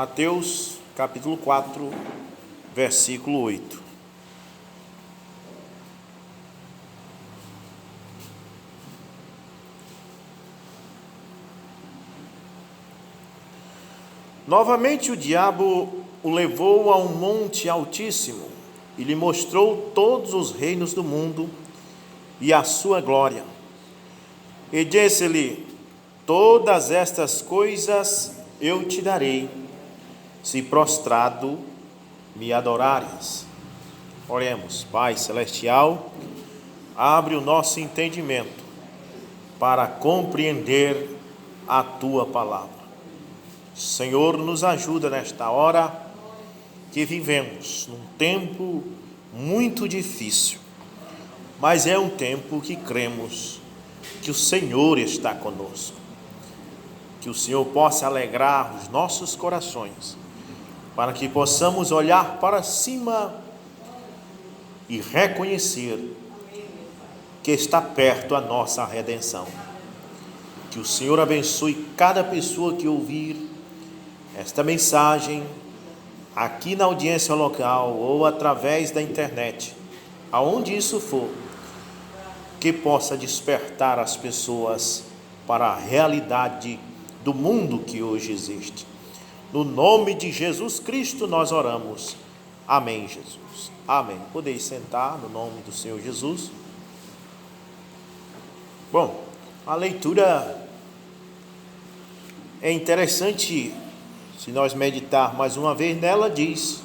Mateus capítulo 4, versículo 8. Novamente o diabo o levou a um monte altíssimo e lhe mostrou todos os reinos do mundo e a sua glória. E disse-lhe: todas estas coisas eu te darei, se prostrado me adorares. Oremos. Pai celestial, abre o nosso entendimento para compreender a tua palavra. Senhor, nos ajuda nesta hora que vivemos num tempo muito difícil, mas é um tempo que cremos que o Senhor está conosco. Que o Senhor possa alegrar os nossos corações, para que possamos olhar para cima e reconhecer que está perto a nossa redenção. Que o Senhor abençoe cada pessoa que ouvir esta mensagem aqui na audiência local ou através da internet, aonde isso for, que possa despertar as pessoas para a realidade do mundo que hoje existe. No nome de Jesus Cristo nós oramos. Amém, Jesus. Amém. Podeis sentar no nome do Senhor Jesus. Bom, a leitura é interessante. Se nós meditar mais uma vez nela, diz: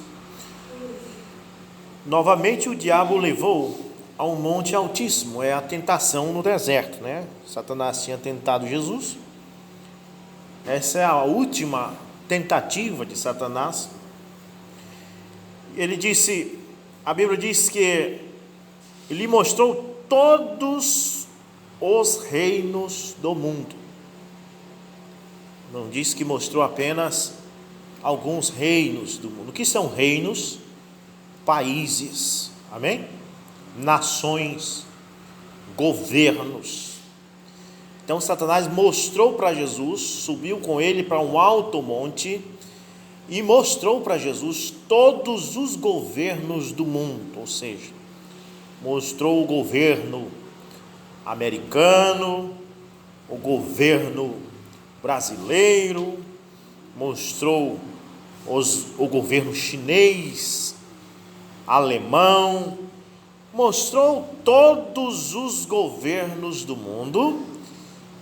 novamente o diabo levou a um monte altíssimo. É a tentação no deserto, né? Satanás tinha tentado Jesus. Essa é a última tentativa de Satanás. Ele disse, a Bíblia diz que ele mostrou todos os reinos do mundo. Não diz que mostrou apenas alguns reinos do mundo. O que são reinos? Países, amém? Nações, governos. Então Satanás mostrou para Jesus, subiu com ele para um alto monte e mostrou para Jesus todos os governos do mundo, ou seja, mostrou o governo americano, o governo brasileiro, mostrou o governo chinês, alemão, mostrou todos os governos do mundo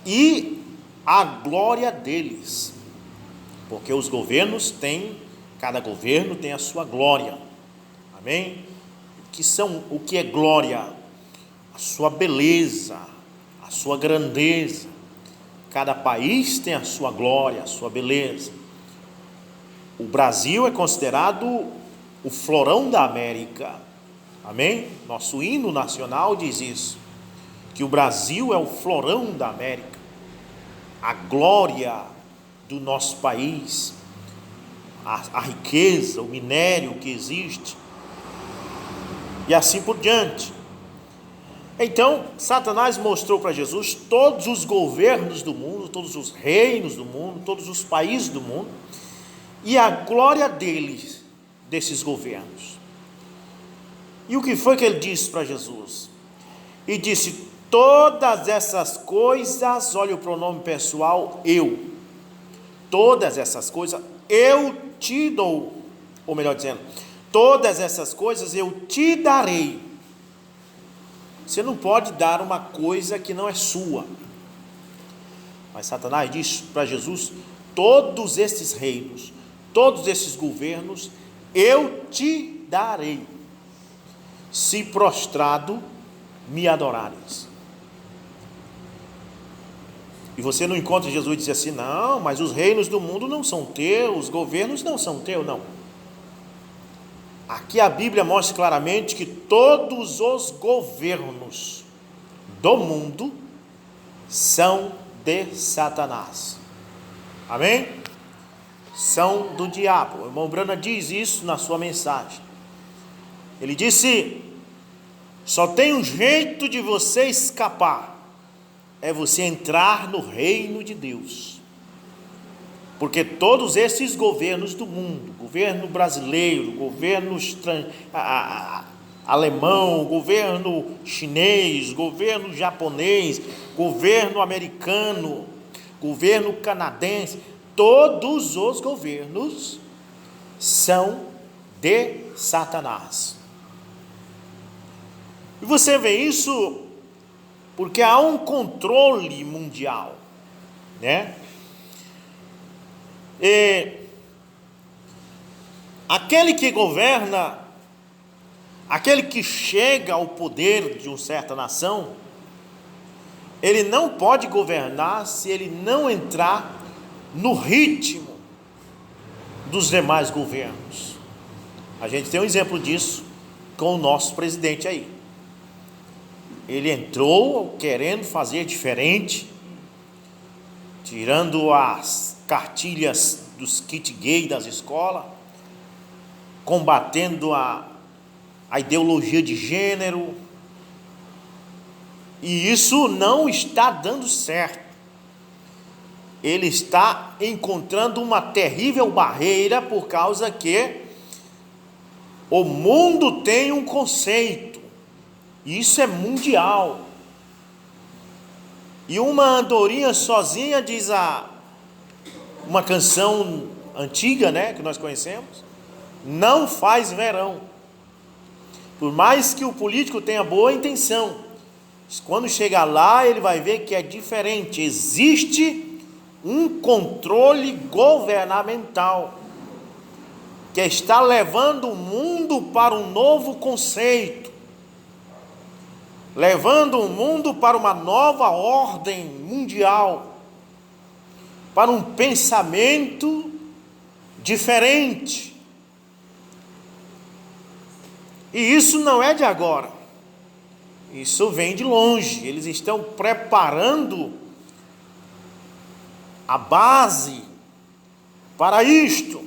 e a glória deles, porque os governos têm, cada governo tem a sua glória, amém? O que é glória? A sua beleza, a sua grandeza. Cada país tem a sua glória, a sua beleza. O Brasil é considerado o florão da América, amém? Nosso hino nacional diz isso, que o Brasil é o florão da América, a glória do nosso país, a riqueza, o minério que existe, e assim por diante. Então, Satanás mostrou para Jesus todos os governos do mundo, todos os reinos do mundo, todos os países do mundo, e a glória deles, desses governos. E o que foi que ele disse para Jesus? E disse: todas essas coisas, olha o pronome pessoal, eu. Todas essas coisas eu te dou. Ou melhor dizendo, todas essas coisas eu te darei. Você não pode dar uma coisa que não é sua. Mas Satanás disse para Jesus: todos esses reinos, todos esses governos, eu te darei, se prostrado me adorares. E você não encontra Jesus dizer assim: não, mas os reinos do mundo não são teus, os governos não são teus, não. Aqui a Bíblia mostra claramente que todos os governos do mundo são de Satanás, amém? São do diabo. O irmão Brana diz isso na sua mensagem. Ele disse: só tem um jeito de você escapar, é você entrar no reino de Deus. Porque todos esses governos do mundo, governo brasileiro, governo alemão, governo chinês, governo japonês, governo americano, governo canadense, todos os governos são de Satanás. E você vê isso porque há um controle mundial, né? E aquele que governa, aquele que chega ao poder de uma certa nação, ele não pode governar se ele não entrar no ritmo dos demais governos. A gente tem um exemplo disso com o nosso presidente aí. Ele entrou querendo fazer diferente, tirando as cartilhas dos kit gay das escolas, combatendo a ideologia de gênero, e isso não está dando certo. Ele está encontrando uma terrível barreira, por causa que o mundo tem um conceito, e isso é mundial. E uma andorinha sozinha, diz uma canção antiga, né, que nós conhecemos, não faz verão. Por mais que o político tenha boa intenção, quando chegar lá ele vai ver que é diferente. Existe um controle governamental que está levando o mundo para um novo conceito, levando o mundo para uma nova ordem mundial, para um pensamento diferente. E isso não é de agora, isso vem de longe. Eles estão preparando a base para isto.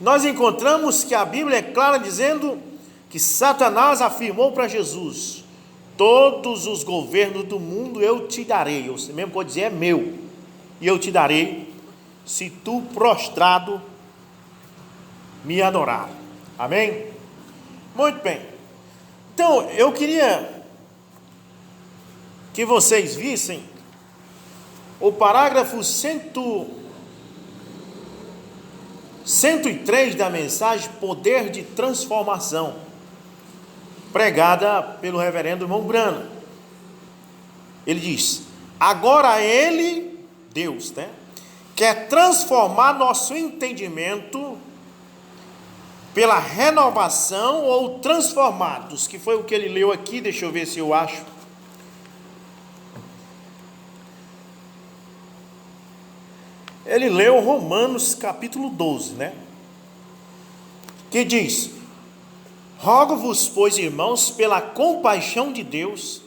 Nós encontramos que a Bíblia é clara dizendo que Satanás afirmou para Jesus: todos os governos do mundo eu te darei. Você mesmo pode dizer, é meu, e eu te darei, se tu prostrado me adorar. Amém? Muito bem. Então, eu queria que vocês vissem o parágrafo 103 da mensagem Poder de Transformação, pregada pelo reverendo irmão Brana. Ele diz: agora ele, Deus, né, quer transformar nosso entendimento pela renovação, ou transformados, que foi o que ele leu aqui. Deixa eu ver se eu acho. Ele leu Romanos capítulo 12, né? Que diz: rogo-vos, pois, irmãos, pela compaixão de Deus,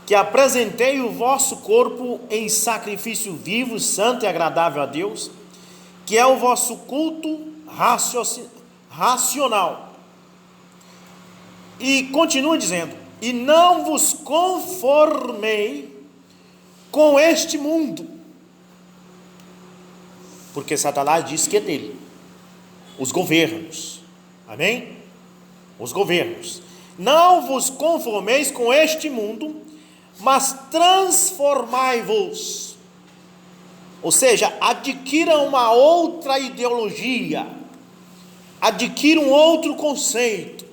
que apresentei o vosso corpo em sacrifício vivo, santo e agradável a Deus, que é o vosso culto racional. E continua dizendo: e não vos conformei com este mundo, porque Satanás diz que é dele, os governos, amém? Os governos. Não vos conformeis com este mundo, mas transformai-vos, ou seja, adquiram uma outra ideologia, adquiram outro conceito,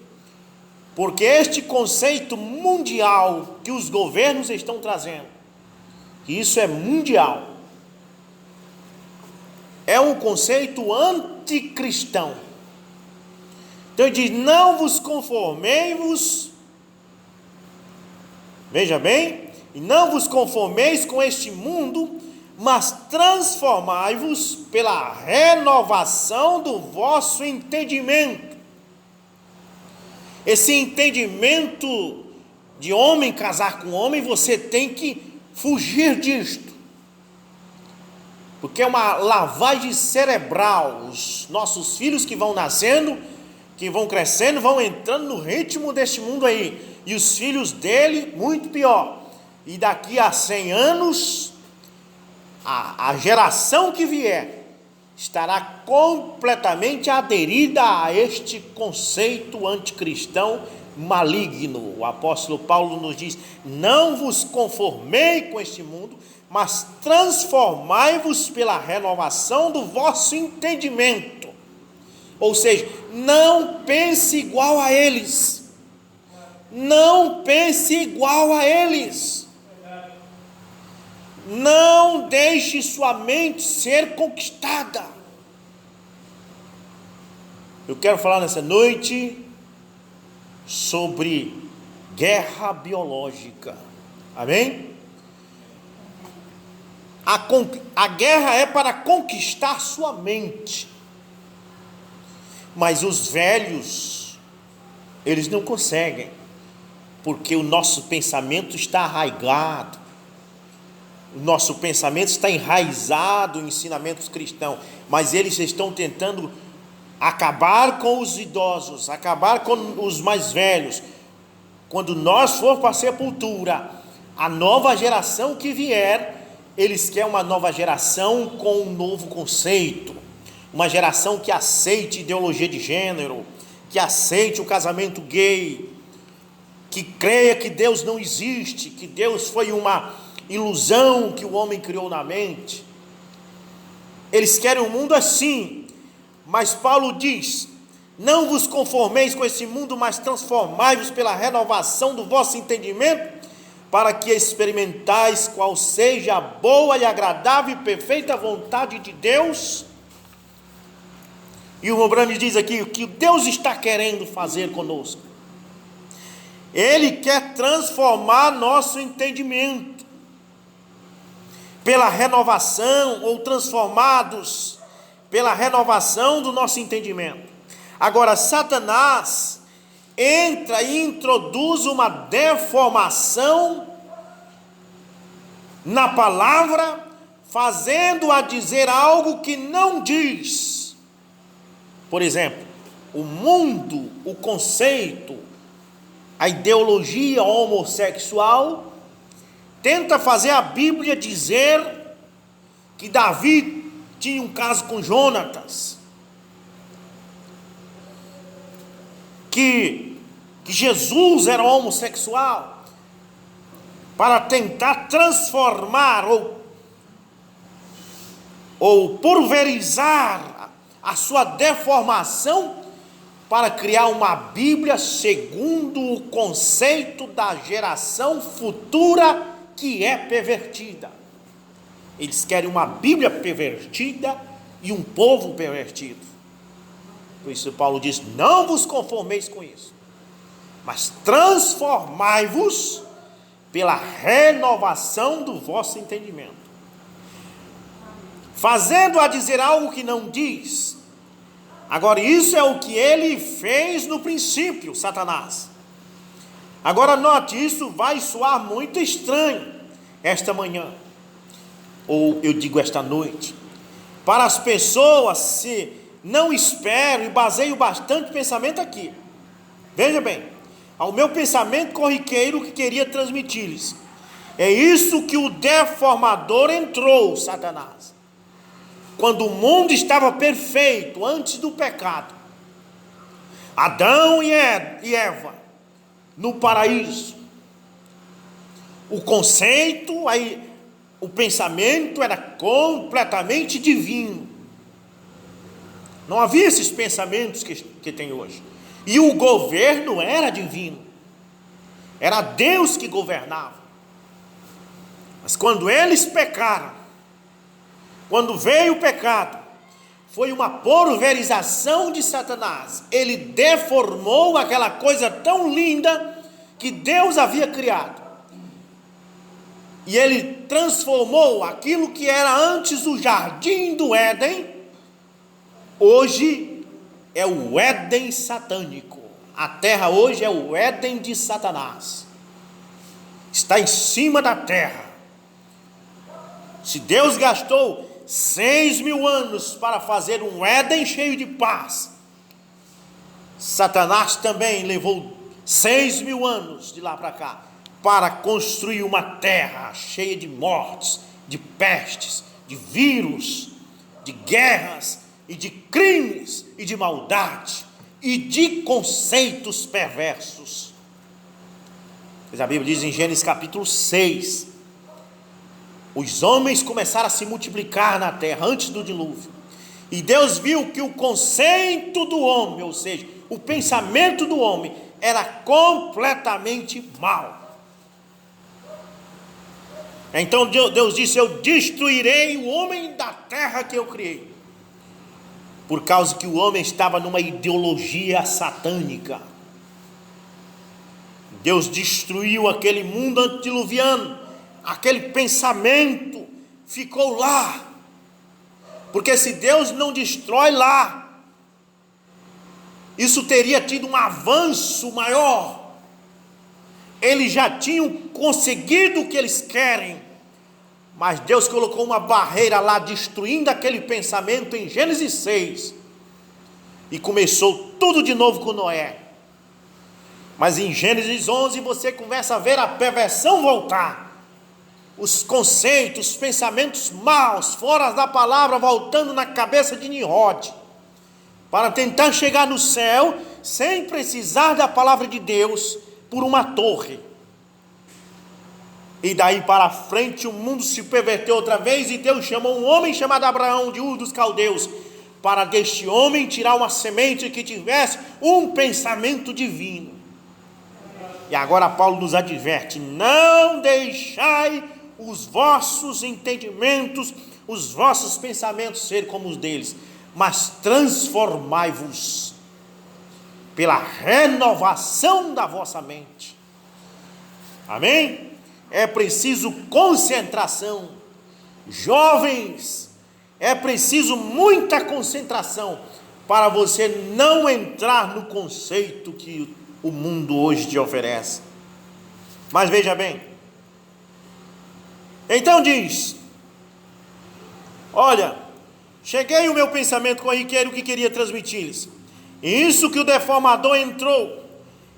porque este conceito mundial que os governos estão trazendo, isso é mundial, é um conceito anticristão. Então ele diz: não vos conformei-vos, veja bem, e não vos conformeis com este mundo, mas transformai-vos pela renovação do vosso entendimento. Esse entendimento de homem casar com homem, você tem que fugir disto, porque é uma lavagem cerebral. Os nossos filhos que vão nascendo, que vão crescendo, vão entrando no ritmo deste mundo aí, e os filhos dele, muito pior. E daqui a 100 anos, a geração que vier estará completamente aderida a este conceito anticristão maligno. O apóstolo Paulo nos diz: não vos conformei com este mundo, mas transformai-vos pela renovação do vosso entendimento. Ou seja, não pense igual a eles. Não pense igual a eles. Não deixe sua mente ser conquistada. Eu quero falar nessa noite sobre guerra biológica. Amém? A guerra é para conquistar sua mente. Mas os velhos, eles não conseguem, porque o nosso pensamento está arraigado. O nosso pensamento está enraizado em ensinamentos cristãos, mas eles estão tentando acabar com os idosos, acabar com os mais velhos. Quando nós for para a sepultura, a nova geração que vier, eles querem uma nova geração com um novo conceito, uma geração que aceite ideologia de gênero, que aceite o casamento gay, que creia que Deus não existe, que Deus foi uma ilusão que o homem criou na mente. Eles querem um mundo assim, mas Paulo diz: não vos conformeis com esse mundo, mas transformai-vos pela renovação do vosso entendimento, para que experimentais qual seja a boa e agradável e perfeita vontade de Deus. E o Robrani diz aqui o que Deus está querendo fazer conosco. Ele quer transformar nosso entendimento pela renovação, ou transformados pela renovação do nosso entendimento. Agora, Satanás entra e introduz uma deformação na palavra, fazendo-a dizer algo que não diz. Por exemplo, o mundo, o conceito, a ideologia homossexual tenta fazer a Bíblia dizer que Davi tinha um caso com Jonatas, que Jesus era homossexual, para tentar transformar ou pulverizar a sua deformação, para criar uma Bíblia segundo o conceito da geração futura que é pervertida. Eles querem uma Bíblia pervertida e um povo pervertido. Por isso Paulo diz: não vos conformeis com isso, mas transformai-vos pela renovação do vosso entendimento, fazendo-a dizer algo que não diz. Agora, isso é o que ele fez no princípio, Satanás. Agora note, isso vai soar muito estranho esta manhã, ou eu digo esta noite, para as pessoas, se não esperam, e baseio bastante pensamento aqui. Veja bem, ao meu pensamento corriqueiro que queria transmitir-lhes, é isso que o deformador entrou, Satanás. Quando o mundo estava perfeito, antes do pecado, Adão e Eva, no paraíso, o conceito, aí, o pensamento era completamente divino. Não havia esses pensamentos que tem hoje. E o governo era divino. Era Deus que governava. Mas quando eles pecaram, quando veio o pecado, foi uma pulverização de Satanás. Ele deformou aquela coisa tão linda que Deus havia criado. E ele transformou aquilo que era antes o jardim do Éden, hoje é o Éden satânico. A terra hoje é o Éden de Satanás. Está em cima da terra. Se Deus gastou 6.000 anos para fazer um Éden cheio de paz, Satanás também levou 6.000 anos de lá para cá para construir uma terra cheia de mortes, de pestes, de vírus, de guerras e de crimes e de maldade e de conceitos perversos. Pois a Bíblia diz em Gênesis capítulo 6, os homens começaram a se multiplicar na terra antes do dilúvio, e Deus viu que o conceito do homem, ou seja, o pensamento do homem, era completamente mau. Então Deus disse: eu destruirei o homem da terra que eu criei, por causa que o homem estava numa ideologia satânica. Deus destruiu aquele mundo antediluviano, aquele pensamento ficou lá, porque se Deus não destrói lá, isso teria tido um avanço maior. Eles já tinham conseguido o que eles querem, mas Deus colocou uma barreira lá, destruindo aquele pensamento em Gênesis 6, e começou tudo de novo com Noé. Mas em Gênesis 11 você começa a ver a perversão voltar, os conceitos, os pensamentos maus, fora da palavra, voltando na cabeça de Nimrod, para tentar chegar no céu, sem precisar da palavra de Deus, por uma torre. E daí para frente o mundo se perverteu outra vez, e Deus chamou um homem chamado Abraão, de Ur dos Caldeus, para deste homem tirar uma semente que tivesse um pensamento divino. E agora Paulo nos adverte: não deixai os vossos entendimentos, os vossos pensamentos ser como os deles, mas transformai-vos pela renovação da vossa mente. Amém? É preciso concentração. Jovens, é preciso muita concentração para você não entrar no conceito que o mundo hoje te oferece. Mas veja bem, então diz: olha, cheguei o meu pensamento corriqueiro que queria transmitir-lhes. Isso que o deformador entrou,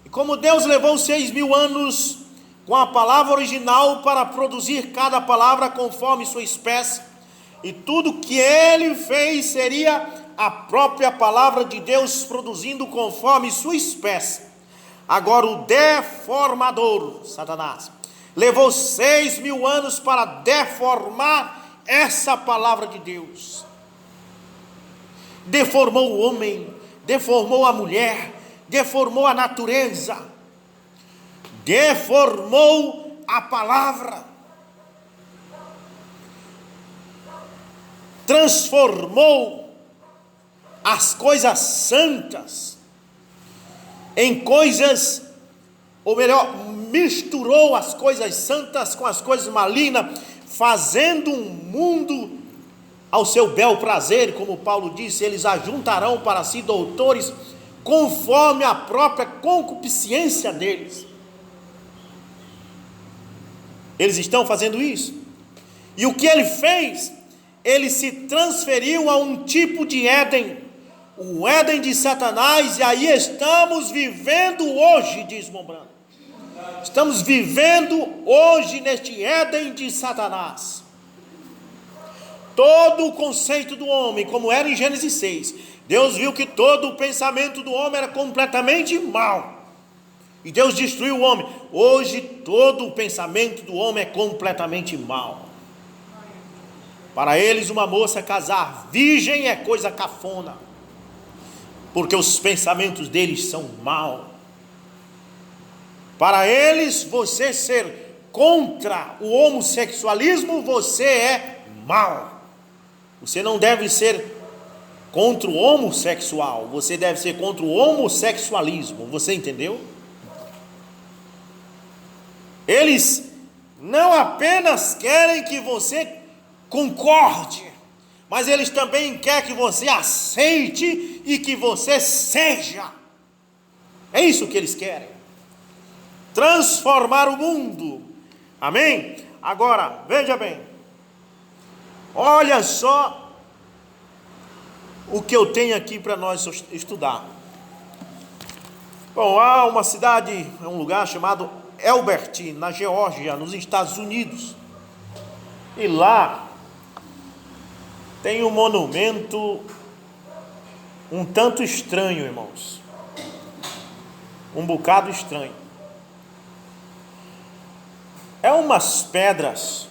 e como Deus levou 6.000 anos com a palavra original para produzir cada palavra conforme sua espécie, e tudo que ele fez seria a própria palavra de Deus produzindo conforme sua espécie. Agora o deformador, Satanás, levou 6.000 anos para deformar essa palavra de Deus. Deformou o homem, deformou a mulher, deformou a natureza, deformou a palavra, transformou as coisas santas em coisas, ou melhor, misturou as coisas santas com as coisas malignas, fazendo um mundo ao seu bel prazer. Como Paulo disse: eles ajuntarão para si doutores conforme a própria concupiscência deles. Eles estão fazendo isso. E o que ele fez? Ele se transferiu a um tipo de Éden, o Éden de Satanás, e aí estamos vivendo hoje, diz Mombrano. Estamos vivendo hoje neste Éden de Satanás. Todo o conceito do homem, como era em Gênesis 6, Deus viu que todo o pensamento do homem era completamente mau, e Deus destruiu o homem. Hoje todo o pensamento do homem é completamente mau. Para eles, uma moça casar virgem é coisa cafona, porque os pensamentos deles são maus. Para eles, você ser contra o homossexualismo, você é mau. Você não deve ser contra o homossexual, você deve ser contra o homossexualismo. Você entendeu? Eles não apenas querem que você concorde, mas eles também querem que você aceite e que você seja. É isso que eles querem. Transformar o mundo. Amém? Agora, veja bem. Olha só o que eu tenho aqui para nós estudar. Bom, há uma cidade, um lugar chamado Elbert, na Geórgia, nos Estados Unidos. E lá Tem um monumento um tanto estranho, irmãos. Um bocado estranho. É umas pedras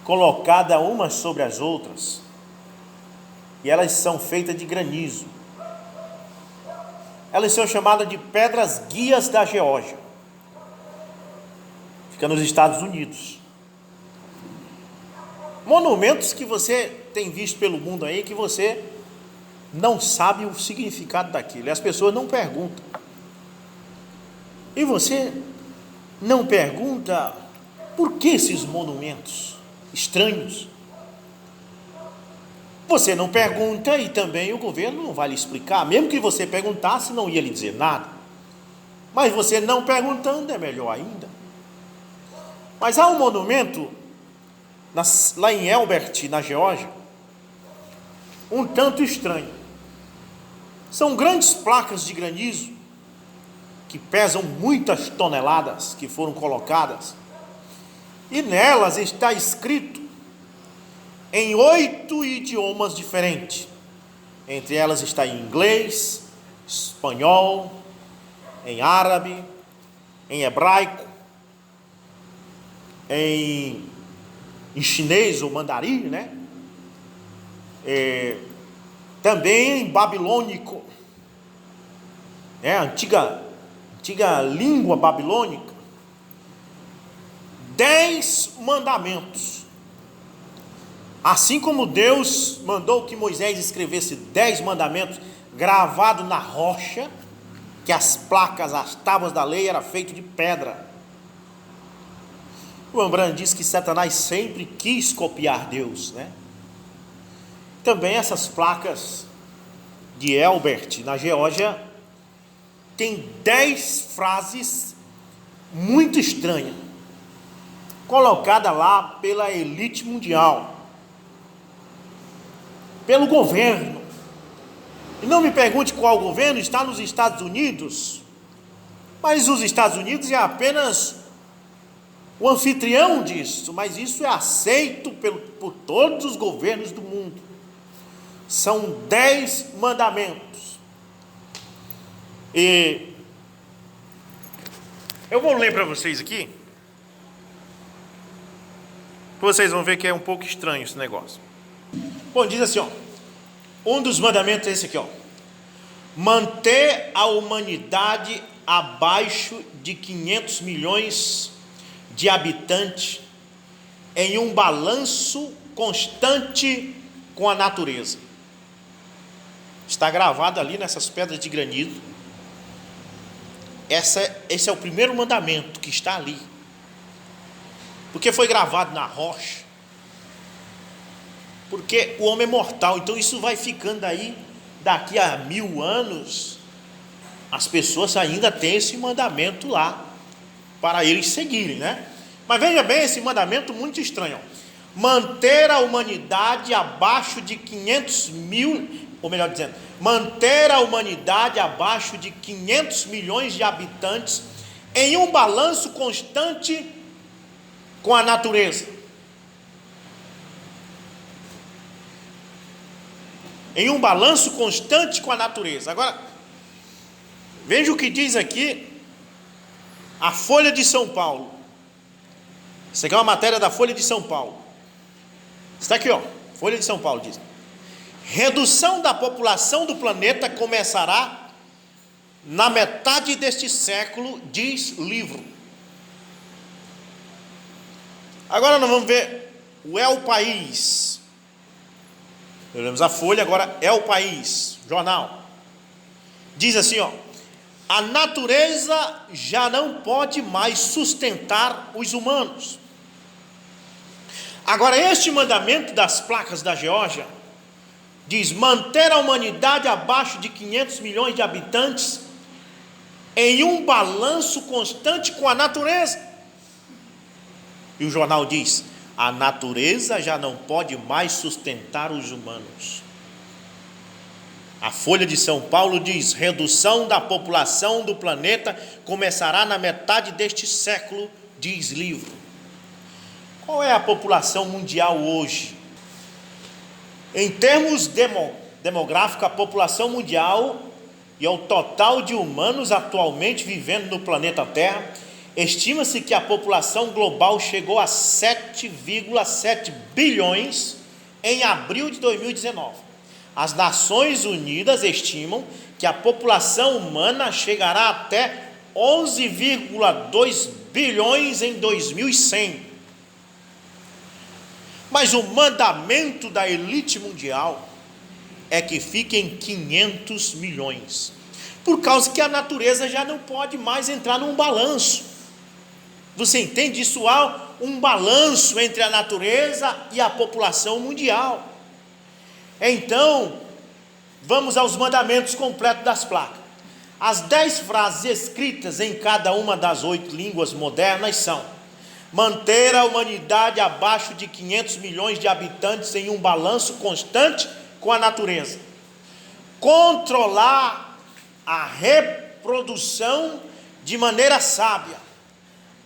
colocadas umas sobre as outras, e elas são feitas de granizo. Elas são chamadas de pedras guias da Geórgia. Fica nos Estados Unidos. Monumentos que você tem visto pelo mundo aí, que você não sabe o significado daquilo, e as pessoas não perguntam. E você não pergunta por que esses monumentos estranhos. Você não pergunta, e também o governo não vai lhe explicar. Mesmo que você perguntasse, não ia lhe dizer nada. Mas você não perguntando é melhor ainda. Mas há um monumento lá em Elbert, na Geórgia, um tanto estranho. São grandes placas de granizo que pesam muitas toneladas, que foram colocadas, e nelas está escrito em 8 idiomas diferentes. Entre elas está em inglês, espanhol, em árabe, em hebraico, em chinês ou mandarim, né? Também em babilônico, antiga língua babilônica. 10 mandamentos. Assim como Deus mandou que Moisés escrevesse 10 mandamentos gravados na rocha, que as placas, as tábuas da lei eram feitas de pedra. O Rembrandt diz que Satanás sempre quis copiar Deus, né? Também essas placas de Elbert, na Geórgia, tem 10 frases muito estranhas, colocada lá pela elite mundial, pelo governo. E não me pergunte qual governo, está nos Estados Unidos, mas os Estados Unidos é apenas o anfitrião disso, mas isso é aceito por todos os governos do mundo. São 10 mandamentos. E eu vou ler para vocês aqui. Vocês vão ver que é um pouco estranho esse negócio. Bom, diz assim, um dos mandamentos é esse aqui, manter a humanidade abaixo de 500 milhões de habitantes em um balanço constante com a natureza. Está gravado ali nessas pedras de granito. Esse é o primeiro mandamento que está ali, porque foi gravado na rocha, porque o homem é mortal. Então isso vai ficando aí, daqui a 1000 anos, as pessoas ainda têm esse mandamento lá, para eles seguirem, né? Mas veja bem esse mandamento muito estranho, manter a humanidade abaixo de 500 mil, ou melhor dizendo, manter a humanidade abaixo de 500 milhões de habitantes em um balanço constante com a natureza. Em um balanço constante com a natureza. Agora, veja o que diz aqui a Folha de São Paulo. Isso aqui é uma matéria da Folha de São Paulo. Está aqui, Folha de São Paulo diz: redução da população do planeta começará na metade deste século, diz livro. Agora nós vamos ver o É o País. Olhamos a Folha, agora É o País, jornal. Diz assim, a natureza já não pode mais sustentar os humanos. Agora, este mandamento das placas da Geórgia diz manter a humanidade abaixo de 500 milhões de habitantes em um balanço constante com a natureza. E o jornal diz: a natureza já não pode mais sustentar os humanos. A Folha de São Paulo diz: redução da população do planeta começará na metade deste século, diz livro. Qual é a população mundial hoje? Em termos demográficos, a população mundial e o total de humanos atualmente vivendo no planeta Terra, estima-se que a população global chegou a 7,7 bilhões em abril de 2019. As Nações Unidas estimam que a população humana chegará até 11,2 bilhões em 2100. Mas o mandamento da elite mundial é que fique em 500 milhões, por causa que a natureza já não pode mais entrar num balanço. Você entende? Isso há um balanço entre a natureza e a população mundial. Então, vamos aos mandamentos completos das placas. As 10 frases escritas em cada uma das 8 línguas modernas são: manter a humanidade abaixo de 500 milhões de habitantes em um balanço constante com a natureza, controlar a reprodução de maneira sábia,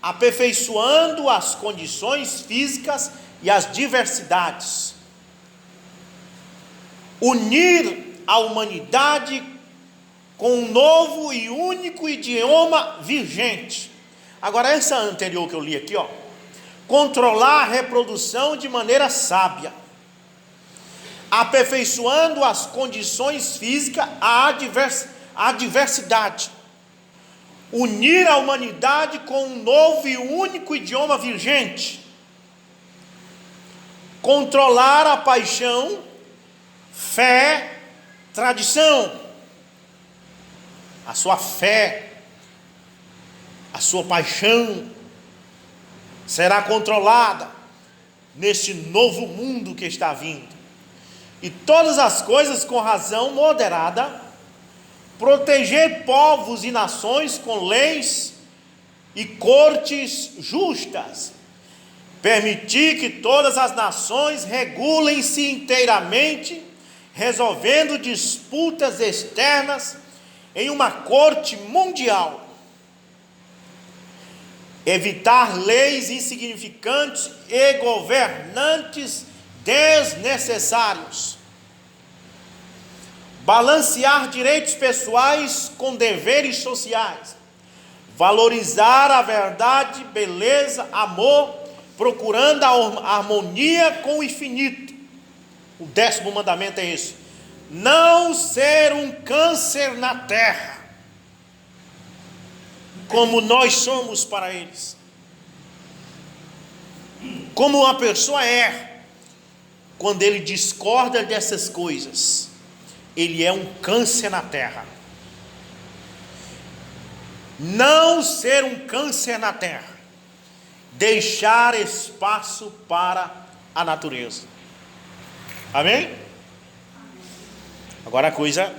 aperfeiçoando as condições físicas e as diversidades, unir a humanidade com um novo e único idioma vigente. Agora, essa anterior que eu li aqui, controlar a reprodução de maneira sábia, aperfeiçoando as condições físicas, a diversidade, unir a humanidade com um novo e único idioma vigente, controlar a paixão, fé, tradição. A sua fé, a sua paixão será controlada neste novo mundo que está vindo. E todas as coisas com razão moderada, proteger povos e nações com leis e cortes justas, permitir que todas as nações regulem-se inteiramente, resolvendo disputas externas em uma corte mundial, evitar leis insignificantes e governantes desnecessários, balancear direitos pessoais com deveres sociais, valorizar a verdade, beleza, amor, procurando a harmonia com o infinito. O 10º mandamento é esse: não ser um câncer na terra, como nós somos para eles. Como uma pessoa é, quando ele discorda dessas coisas, ele é um câncer na terra. Não ser um câncer na terra, deixar espaço para a natureza. Amém? Agora a coisa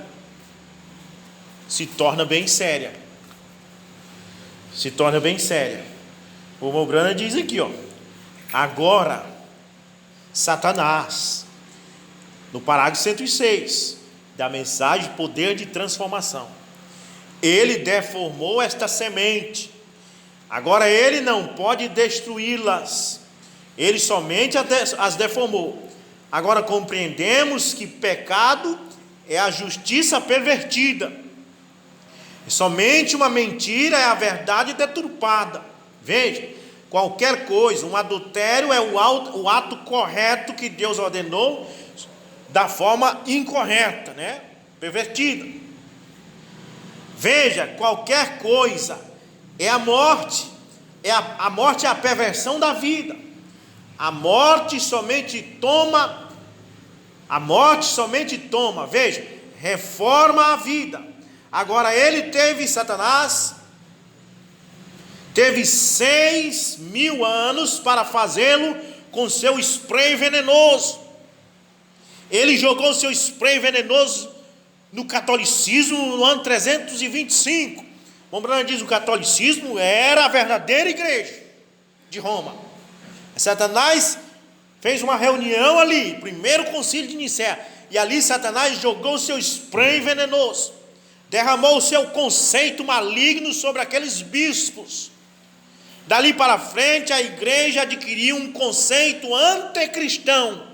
se torna bem séria. Se torna bem séria. O Mobrana diz aqui, agora Satanás, no parágrafo 106 da mensagem Poder de Transformação, ele deformou esta semente. Agora ele não pode destruí-las, ele somente as deformou. Agora compreendemos que pecado é a justiça pervertida. Somente uma mentira é a verdade deturpada. Veja, qualquer coisa, um adultério é o ato correto que Deus ordenou da forma incorreta, pervertida. Veja, qualquer coisa é a morte. A morte é a perversão da vida. A morte somente toma, veja, reforma a vida. Agora Satanás teve 6.000 anos para fazê-lo com seu spray venenoso. Ele jogou seu spray venenoso no catolicismo no ano 325. Mobrana diz que o catolicismo era a verdadeira igreja de Roma. Satanás fez uma reunião ali, primeiro concílio de Nicéia, e ali Satanás jogou seu spray venenoso, derramou o seu conceito maligno sobre aqueles bispos. Dali para frente a igreja adquiriu um conceito anticristão.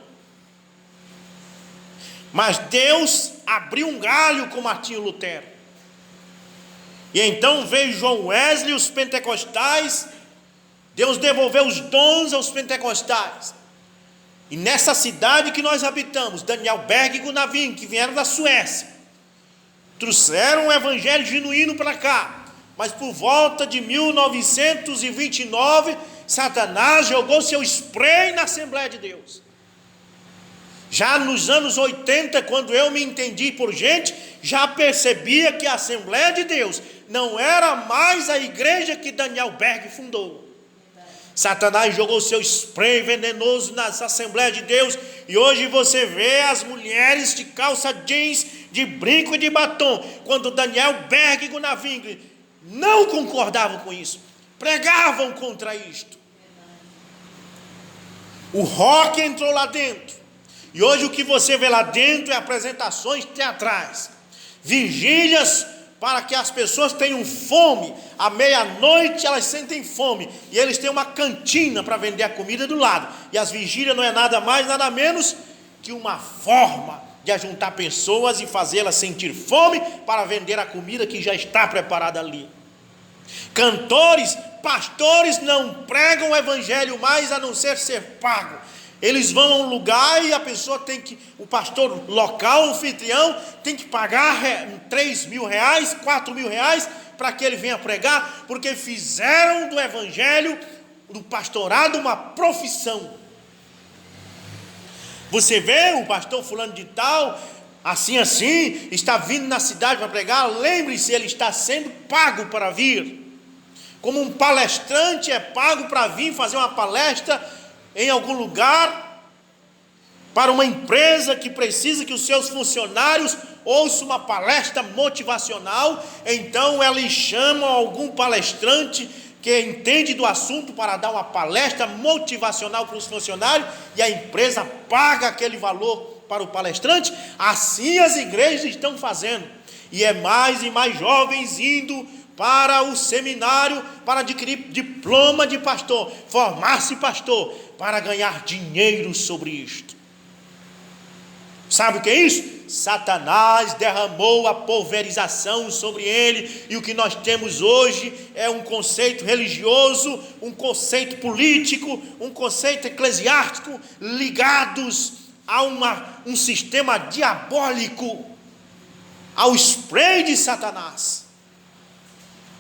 Mas Deus abriu um galho com Martinho Lutero. E então veio João Wesley, os pentecostais. Deus devolveu os dons aos pentecostais. E nessa cidade que nós habitamos, Daniel Berg e Gunnar Wing, que vieram da Suécia, trouxeram o evangelho genuíno para cá. Mas por volta de 1929, Satanás jogou seu spray na Assembleia de Deus. Já nos anos 80, quando eu me entendi por gente, já percebia que a Assembleia de Deus não era mais a igreja que Daniel Berg fundou. Satanás jogou seu spray venenoso nas Assembleias de Deus, e hoje você vê as mulheres de calça jeans, de brinco e de batom, quando Daniel Berg e Gunnar Wing não concordavam com isso, pregavam contra isto. O rock entrou lá dentro, e hoje o que você vê lá dentro é apresentações teatrais, vigílias para que as pessoas tenham fome. À meia-noite elas sentem fome, e eles têm uma cantina para vender a comida do lado. E as vigílias não é nada mais, nada menos que uma forma de ajuntar pessoas e fazê-las sentir fome para vender a comida que já está preparada ali. Cantores, pastores não pregam o evangelho mais a não ser pago. Eles vão a um lugar e a pessoa tem que, o pastor local, o anfitrião, tem que pagar 3 mil reais, 4 mil reais, para que ele venha pregar, porque fizeram do evangelho, do pastorado, uma profissão. Você vê o pastor fulano de tal, assim, está vindo na cidade para pregar, lembre-se, ele está sendo pago para vir. Como um palestrante é pago para vir fazer uma palestra em algum lugar, para uma empresa que precisa que os seus funcionários ouçam uma palestra motivacional, então eles chamam algum palestrante que entende do assunto para dar uma palestra motivacional para os funcionários, e a empresa paga aquele valor para o palestrante. Assim as igrejas estão fazendo, e é mais e mais jovens indo para o seminário para adquirir diploma de pastor, formar-se pastor, para ganhar dinheiro sobre isto. Sabe o que é isso? Satanás derramou a pulverização sobre ele, e o que nós temos hoje é um conceito religioso, um conceito político, um conceito eclesiástico, ligados a um sistema diabólico, ao spray de Satanás.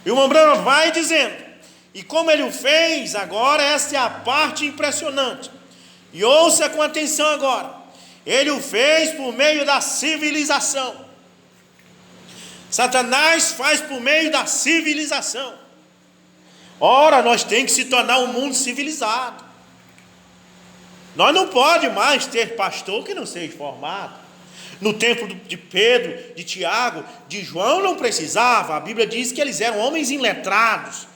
E o irmão Branham vai dizendo, e como ele o fez, agora essa é a parte impressionante, e ouça com atenção agora. Ele o fez por meio da civilização. Satanás faz por meio da civilização. Ora, nós temos que se tornar um mundo civilizado. Nós não podemos mais ter pastor que não seja formado. No tempo de Pedro, de Tiago, de João não precisava. A Bíblia diz que eles eram homens iletrados.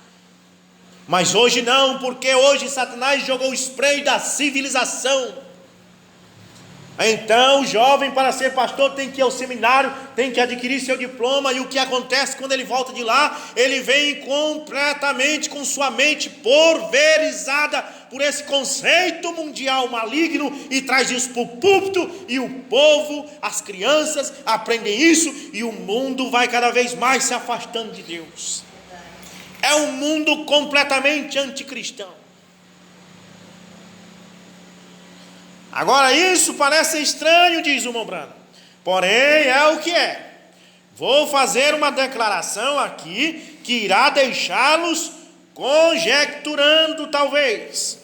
Mas hoje não, porque hoje Satanás jogou o spray da civilização. Então o jovem, para ser pastor, tem que ir ao seminário, tem que adquirir seu diploma, e o que acontece quando ele volta de lá? Ele vem completamente com sua mente pulverizada por esse conceito mundial maligno, e traz isso para o púlpito, e o povo, as crianças aprendem isso, e o mundo vai cada vez mais se afastando de Deus. É um mundo completamente anticristão. Agora isso parece estranho, diz o irmão Branham, porém é o que é. Vou fazer uma declaração aqui que irá deixá-los conjecturando, talvez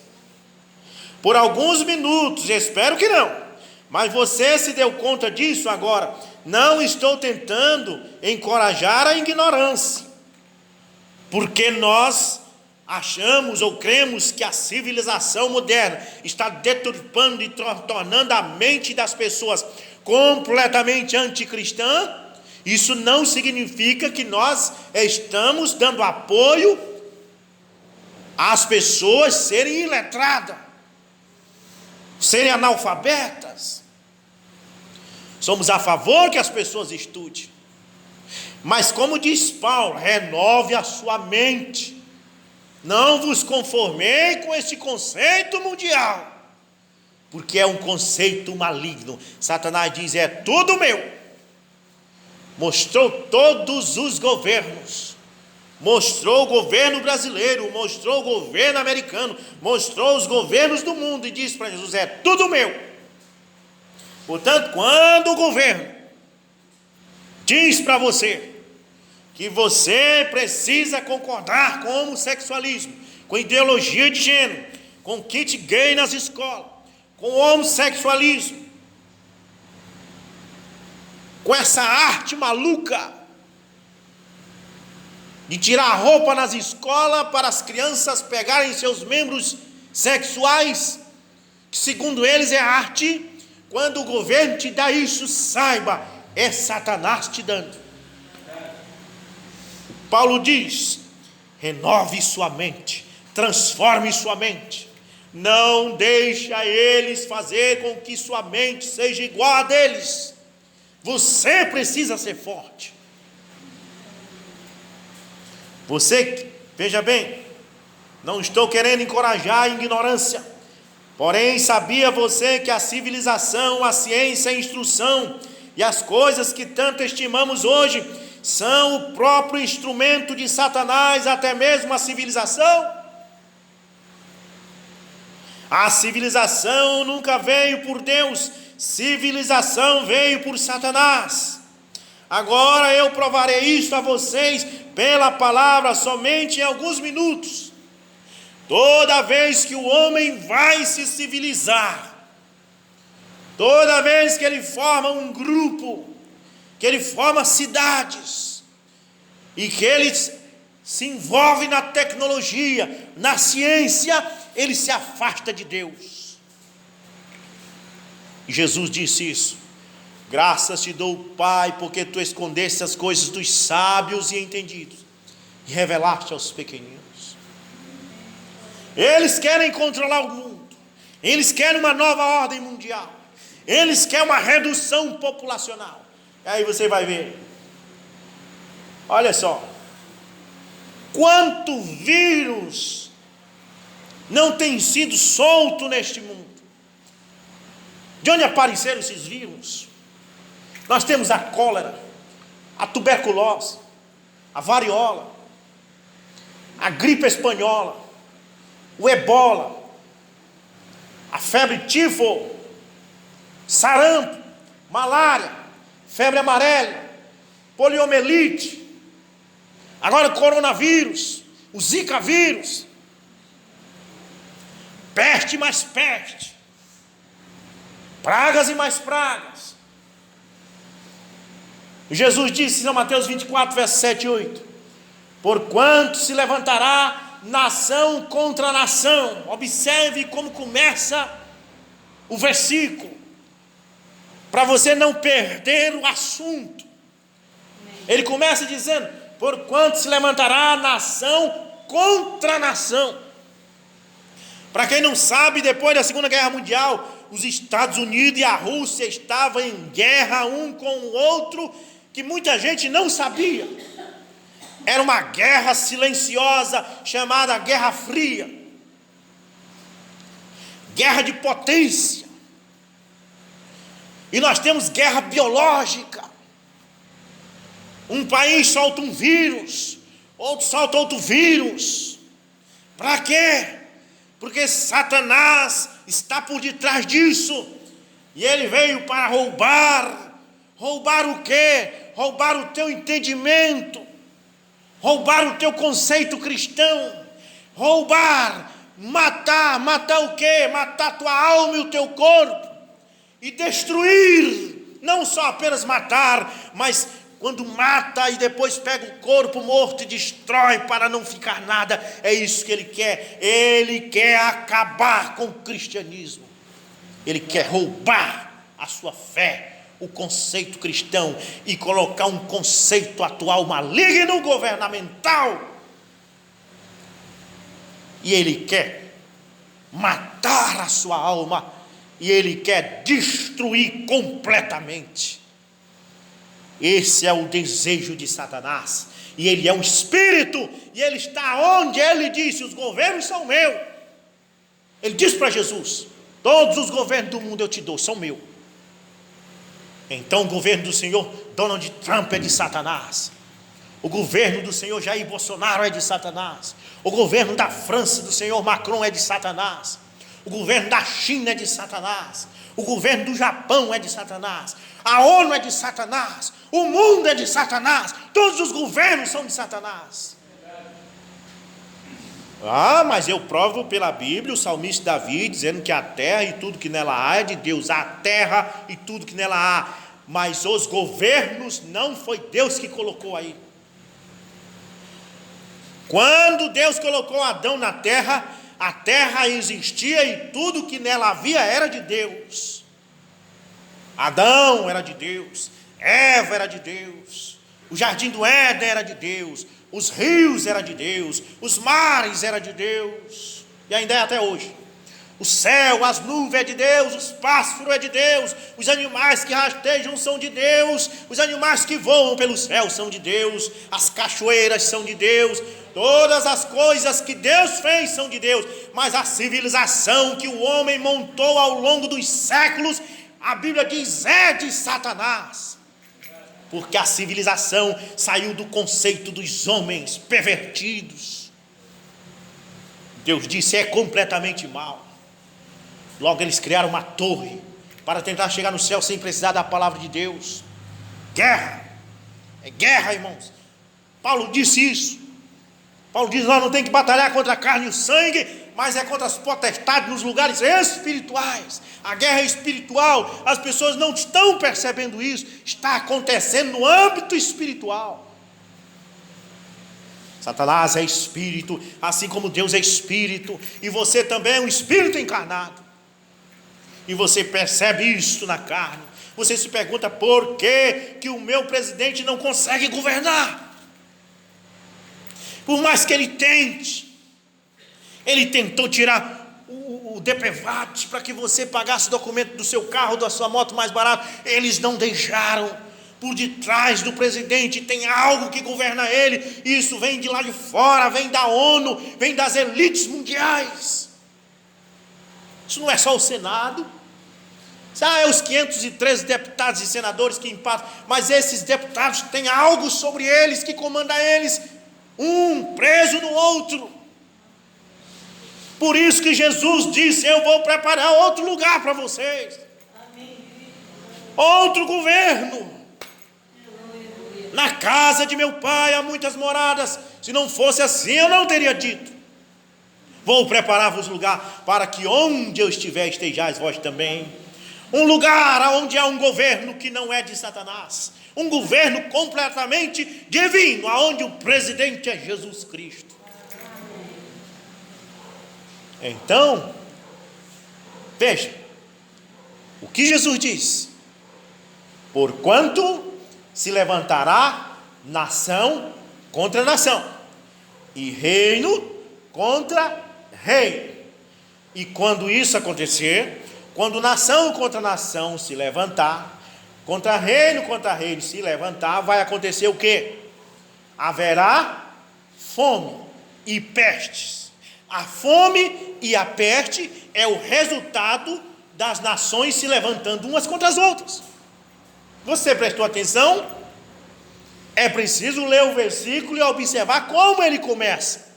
por alguns minutos, espero que não, mas você se deu conta disso agora. Não estou tentando encorajar a ignorância, porque nós achamos ou cremos que a civilização moderna está deturpando e tornando a mente das pessoas completamente anticristã. Isso não significa que nós estamos dando apoio às pessoas serem iletradas, serem analfabetas. Somos a favor que as pessoas estudem, mas como diz Paulo, renove a sua mente. Não vos conformei com esse conceito mundial, porque é um conceito maligno. Satanás diz: é tudo meu. Mostrou todos os governos, mostrou o governo brasileiro, mostrou o governo americano, mostrou os governos do mundo e disse para Jesus: é tudo meu. Portanto, quando o governo diz para você que você precisa concordar com o homossexualismo, com ideologia de gênero, com kit gay nas escolas, com o homossexualismo, com essa arte maluca de tirar a roupa nas escolas para as crianças pegarem seus membros sexuais, que segundo eles é arte, quando o governo te dá isso, saiba, é Satanás te dando. Paulo diz: renove sua mente, transforme sua mente, não deixe a eles fazer com que sua mente seja igual a deles. Você precisa ser forte. Você, veja bem, não estou querendo encorajar a ignorância, porém sabia você que a civilização, a ciência, a instrução e as coisas que tanto estimamos hoje são o próprio instrumento de Satanás, até mesmo a civilização? A civilização nunca veio por Deus, civilização veio por Satanás. Agora eu provarei isso a vocês pela palavra somente em alguns minutos. Toda vez que o homem vai se civilizar, toda vez que ele forma um grupo, que ele forma cidades, e que ele se envolve na tecnologia, na ciência, ele se afasta de Deus. E Jesus disse isso: graças te dou, Pai, porque tu escondeste as coisas dos sábios e entendidos e revelaste aos pequeninos. Eles querem controlar o mundo, eles querem uma nova ordem mundial, eles querem uma redução populacional. E aí você vai ver, olha só, quanto vírus não tem sido solto neste mundo. De onde apareceram esses vírus? Nós temos a cólera, a tuberculose, a variola, a gripe espanhola, o ebola, a febre tifo, sarampo, malária, febre amarela, poliomielite, agora o coronavírus, o zika vírus, peste mais peste, pragas e mais pragas. Jesus disse em São Mateus 24, versos 7 e 8: porquanto se levantará nação contra nação. Observe como começa o versículo, para você não perder o assunto. Ele começa dizendo: porquanto se levantará nação contra nação. Para quem não sabe, depois da Segunda Guerra Mundial, os Estados Unidos e a Rússia estavam em guerra um com o outro, que muita gente não sabia. Era uma guerra silenciosa, chamada Guerra Fria. Guerra de potência. E nós temos guerra biológica. Um país solta um vírus, outro solta outro vírus. Para quê? Porque Satanás está por detrás disso. E ele veio para roubar. Roubar o quê? Roubar o teu entendimento, roubar o teu conceito cristão, roubar, matar o quê? Matar a tua alma e o teu corpo, e destruir, não só apenas matar, mas quando mata e depois pega o corpo morto e destrói para não ficar nada. É isso que ele quer acabar com o cristianismo, ele quer roubar a sua fé, o conceito cristão, e colocar um conceito atual maligno governamental. E ele quer matar a sua alma, e ele quer destruir completamente. Esse é o desejo de Satanás, e ele é um espírito, e ele está onde ele disse: os governos são meus. Ele disse para Jesus: Todos os governos do mundo eu te dou, são meus. Então o governo do senhor Donald Trump é de Satanás. O governo do senhor Jair Bolsonaro é de Satanás. O governo da França do senhor Macron é de Satanás. O governo da China é de Satanás. O governo do Japão é de Satanás. A ONU é de Satanás. O mundo é de Satanás. Todos os governos são de Satanás. Mas eu provo pela Bíblia o salmista Davi dizendo que a terra e tudo que nela há é de Deus. A terra e tudo que nela há. Mas os governos não foi Deus que colocou aí. Quando Deus colocou Adão na terra, a terra existia e tudo que nela havia era de Deus. Adão era de Deus, Eva era de Deus, o jardim do Éden era de Deus, os rios eram de Deus, os mares eram de Deus, e ainda é até hoje. O céu, as nuvens é de Deus, os pássaros é de Deus, os animais que rastejam são de Deus, os animais que voam pelo céu são de Deus, as cachoeiras são de Deus, todas as coisas que Deus fez são de Deus, mas a civilização que o homem montou ao longo dos séculos, a Bíblia diz, é de Satanás, porque a civilização saiu do conceito dos homens pervertidos. Deus disse, é completamente mal. Logo eles criaram uma torre para tentar chegar no céu sem precisar da palavra de Deus. Guerra, é guerra, irmãos. Paulo disse isso. Paulo diz, nós não tem que batalhar contra a carne e o sangue, mas é contra as potestades nos lugares espirituais. A guerra é espiritual, as pessoas não estão percebendo isso, está acontecendo no âmbito espiritual. Satanás é espírito, assim como Deus é espírito, e você também é um espírito encarnado. E você percebe isso na carne. Você se pergunta, por que o meu presidente não consegue governar? Por mais que ele tente, ele tentou tirar o DPVAT para que você pagasse o documento do seu carro, da sua moto mais barato, eles não deixaram. Por detrás do presidente tem algo que governa ele, isso vem de lá de fora, vem da ONU, vem das elites mundiais. Isso não é só o Senado, é os 513 deputados e senadores que empatam, mas esses deputados têm algo sobre eles que comanda eles, um preso no outro. Por isso que Jesus disse, eu vou preparar outro lugar para vocês. Outro governo. Na casa de meu pai há muitas moradas. Se não fosse assim, eu não teria dito. Vou preparar-vos lugar para que onde eu estiver estejais vós também. Um lugar onde há um governo que não é de Satanás. Um governo completamente divino, onde o presidente é Jesus Cristo. Então, veja, o que Jesus diz: porquanto se levantará nação contra nação, e reino contra reino. E quando isso acontecer, quando nação contra nação se levantar, contra reino se levantar, vai acontecer o quê? Haverá fome e pestes. A fome e a peste é o resultado das nações se levantando umas contra as outras. Você prestou atenção? É preciso ler o versículo e observar como ele começa.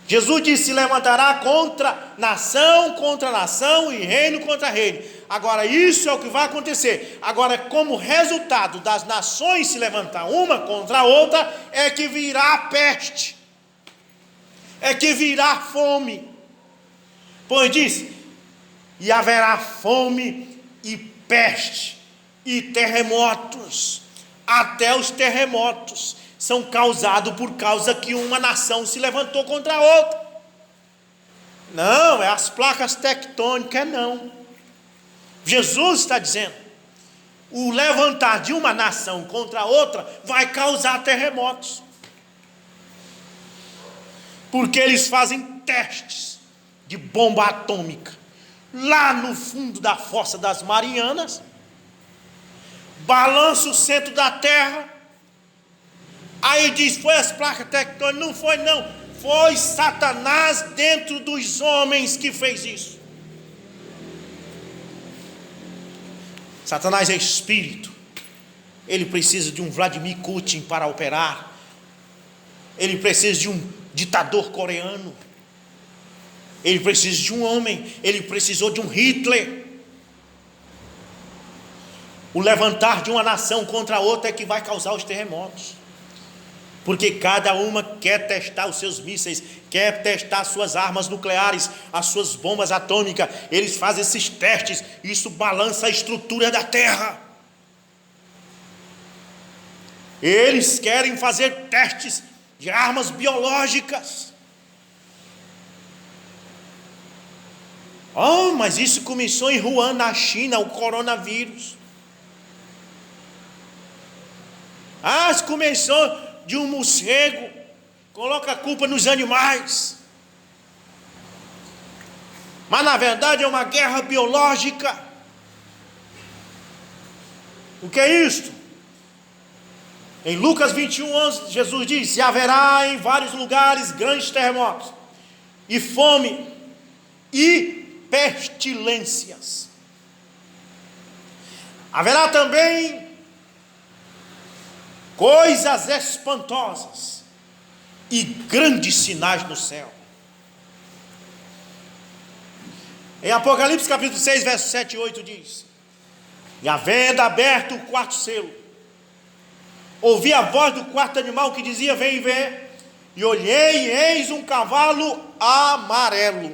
Jesus disse, se levantará contra nação e reino contra reino. Agora isso é o que vai acontecer. Agora, como resultado das nações se levantar uma contra a outra, é que virá a peste, é que virá fome. Pois diz, e haverá fome e peste e terremotos. Até os terremotos são causados por causa que uma nação se levantou contra a outra. Não, é as placas tectônicas, não. Jesus está dizendo, o levantar de uma nação contra a outra vai causar terremotos. Porque eles fazem testes de bomba atômica lá no fundo da Fossa das Marianas, balança o centro da terra, aí diz, foi as placas tectônicas. Não foi, não, foi Satanás dentro dos homens que fez isso. Satanás é espírito. Ele precisa de um Vladimir Putin para operar. Ele precisa de um ditador coreano. Ele precisa de um homem. Ele precisou de um Hitler. O levantar de uma nação contra a outra é que vai causar os terremotos. Porque cada uma quer testar os seus mísseis, quer testar suas armas nucleares, as suas bombas atômicas. Eles fazem esses testes, isso balança a estrutura da terra. Eles querem fazer testes de armas biológicas. Oh, mas isso começou em Wuhan, na China, o coronavírus. Ah, isso começou de um morcego. Coloca a culpa nos animais. Mas na verdade é uma guerra biológica. O que é isto? Em Lucas 21:11, Jesus diz: e haverá em vários lugares grandes terremotos, e fome, e pestilências. Haverá também coisas espantosas e grandes sinais no céu. Em Apocalipse capítulo 6, versos 7 e 8 diz: e havendo aberto o quarto selo, ouvi a voz do quarto animal que dizia: vem ver. E olhei, e eis um cavalo amarelo.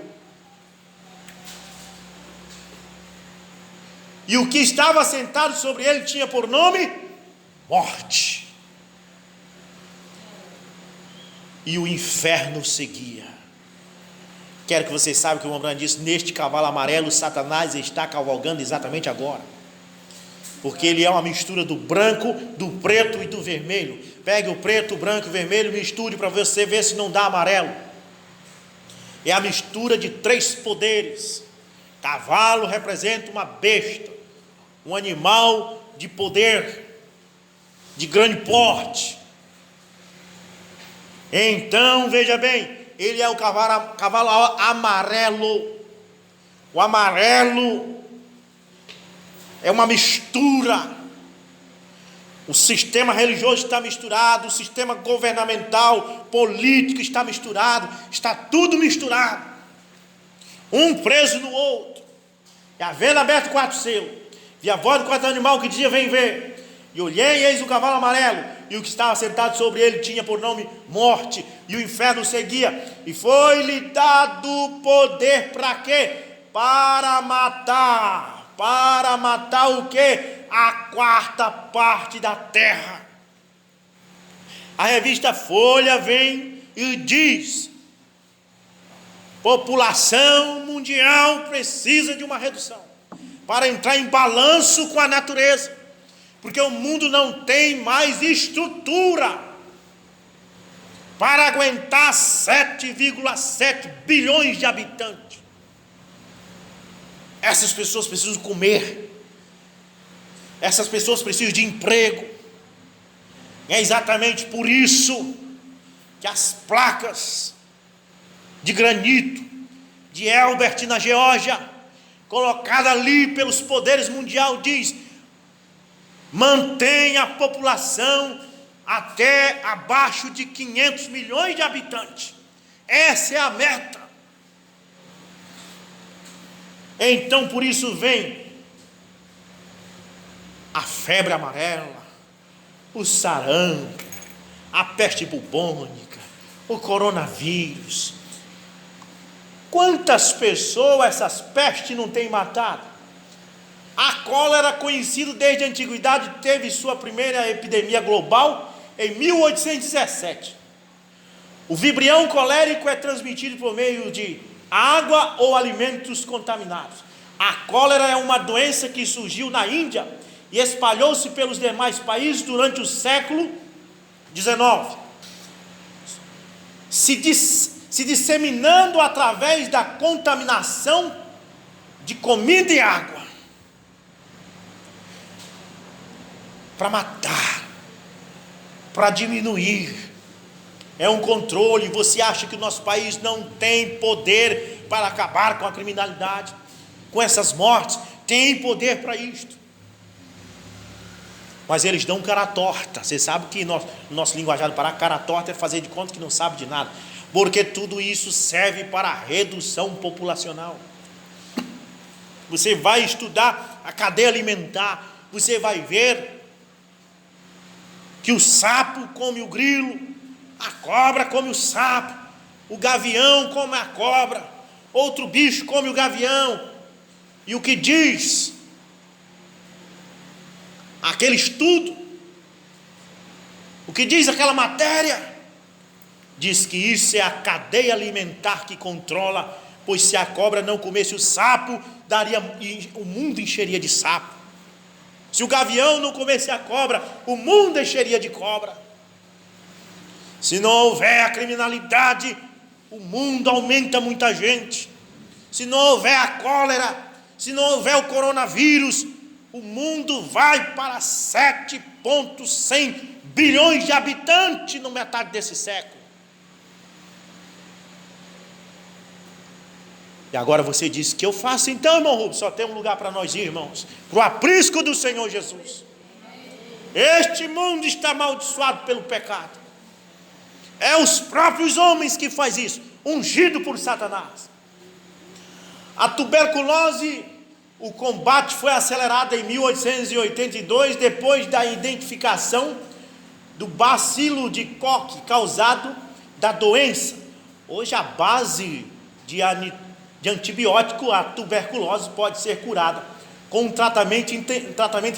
E o que estava sentado sobre ele tinha por nome Morte. E o inferno seguia. Quero que vocês saibam que o Rembrandt disse: neste cavalo amarelo Satanás está cavalgando exatamente agora. Porque ele é uma mistura do branco, do preto e do vermelho. Pegue o preto, o branco e o vermelho, misture para você ver se não dá amarelo. É a mistura de três poderes. Cavalo representa uma besta, um animal de poder, de grande porte. Então, veja bem, ele é o cavalo amarelo. O amarelo é uma mistura. O sistema religioso está misturado, o sistema governamental, político está misturado, está tudo misturado, um preso no outro. E havendo aberto o quarto selo, vi a voz do quarto animal que dizia: vem ver. E olhei, e eis o cavalo amarelo, e o que estava sentado sobre ele tinha por nome Morte, e o inferno seguia. E foi-lhe dado poder para quê? Para matar o quê? A quarta parte da terra. A revista Folha vem e diz: população mundial precisa de uma redução para entrar em balanço com a natureza, porque o mundo não tem mais estrutura para aguentar 7,7 bilhões de habitantes. Essas pessoas precisam comer, essas pessoas precisam de emprego. É exatamente por isso que as placas de granito de Elbert na Geórgia, colocada ali pelos poderes mundiais, diz: mantenha a população até abaixo de 500 milhões de habitantes. Essa é a meta. Então, por isso vem a febre amarela, o sarampo, a peste bubônica, o coronavírus. Quantas pessoas essas pestes não têm matado? A cólera, conhecida desde a antiguidade, teve sua primeira epidemia global em 1817. O vibrião colérico é transmitido por meio de água ou alimentos contaminados. A cólera é uma doença que surgiu na Índia e espalhou-se pelos demais países durante o século XIX, se disseminando através da contaminação de comida e água, para matar, para diminuir. É um controle. Você acha que o nosso país não tem poder para acabar com a criminalidade, com essas mortes? Tem poder para isto. Mas eles dão cara torta. Você sabe que no nosso linguajar do Pará, cara torta é fazer de conta que não sabe de nada, porque tudo isso serve para a redução populacional. Você vai estudar a cadeia alimentar, você vai ver que o sapo come o grilo, a cobra come o sapo, o gavião come a cobra, outro bicho come o gavião. E o que diz aquele estudo, o que diz aquela matéria, diz que isso é a cadeia alimentar que controla, pois se a cobra não comesse o sapo, o mundo encheria de sapo. Se o gavião não comesse a cobra, o mundo encheria de cobra. Se não houver a criminalidade, o mundo aumenta muita gente. Se não houver a cólera, se não houver o coronavírus, o mundo vai para 7,100 bilhões de habitantes no metade desse século. E agora você diz: que eu faço então, irmão Rubens? Só tem um lugar para nós ir, irmãos, para o aprisco do Senhor Jesus. Este mundo está amaldiçoado pelo pecado. É os próprios homens que faz isso, ungido por Satanás. A tuberculose, o combate foi acelerado em 1882, depois da identificação do bacilo de Koch causado da doença. Hoje, a base de antibiótico, a tuberculose pode ser curada com um tratamento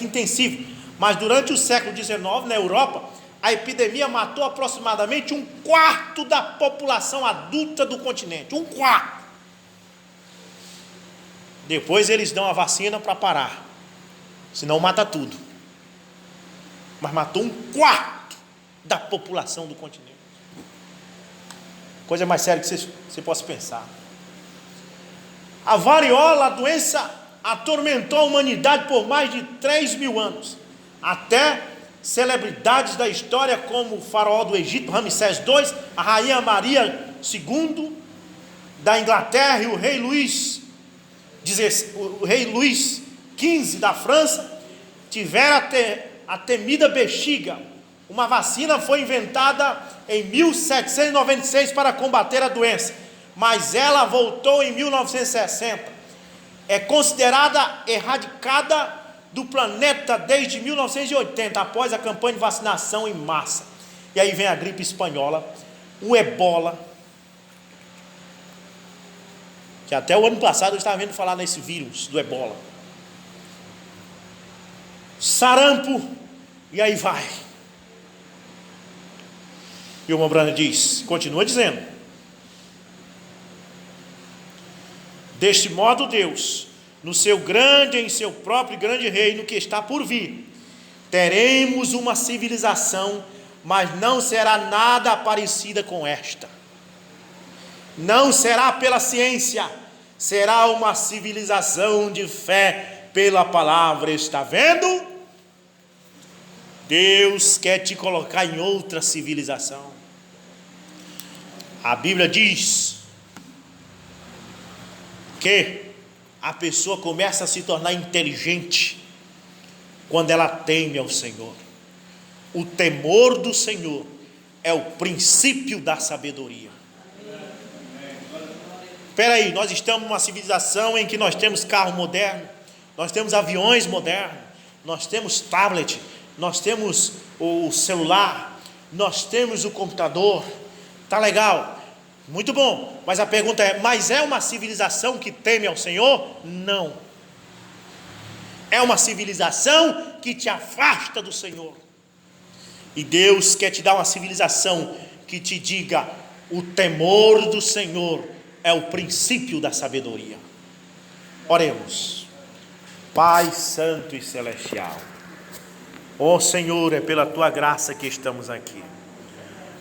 intensivo. Mas durante o século XIX, na Europa, a epidemia matou aproximadamente 1/4 da população adulta do continente. 1/4. Depois eles dão a vacina para parar, senão mata tudo. Mas matou 1/4 da população do continente. Coisa mais séria que você possa pensar. A varíola, a doença, atormentou a humanidade por mais de 3.000 anos. Até celebridades da história como o faraó do Egito, Ramsés II, a rainha Maria II da Inglaterra e o rei Luís XV da França tiveram a temida bexiga. Uma vacina foi inventada em 1796 para combater a doença, mas ela voltou em 1960. É considerada erradicada do planeta desde 1980, após a campanha de vacinação em massa. E aí vem a gripe espanhola, o ebola, que até o ano passado eu estava vendo falar nesse vírus do ebola, sarampo, e aí vai. E o irmão Branham diz, continua dizendo: deste modo Deus, em seu próprio grande reino que está por vir, teremos uma civilização, mas não será nada parecida com esta. Não será pela ciência, será uma civilização de fé pela palavra. Está vendo? Deus quer te colocar em outra civilização. A Bíblia diz que a pessoa começa a se tornar inteligente quando ela teme ao Senhor. O temor do Senhor é o princípio da sabedoria. Espera aí, nós estamos numa civilização em que nós temos carro moderno, nós temos aviões modernos, nós temos tablet, nós temos o celular, nós temos o computador. Tá legal, muito bom, mas a pergunta é: mas é uma civilização que teme ao Senhor? Não. É uma civilização que te afasta do Senhor. E Deus quer te dar uma civilização que te diga: o temor do Senhor é o princípio da sabedoria. Oremos. Pai santo e celestial, ó Senhor, é pela tua graça que estamos aqui.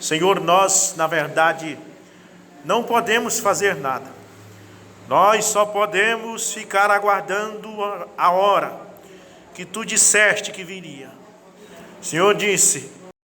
Senhor, nós, na verdade, não podemos fazer nada. Nós só podemos ficar aguardando a hora que tu disseste que viria. O Senhor disse: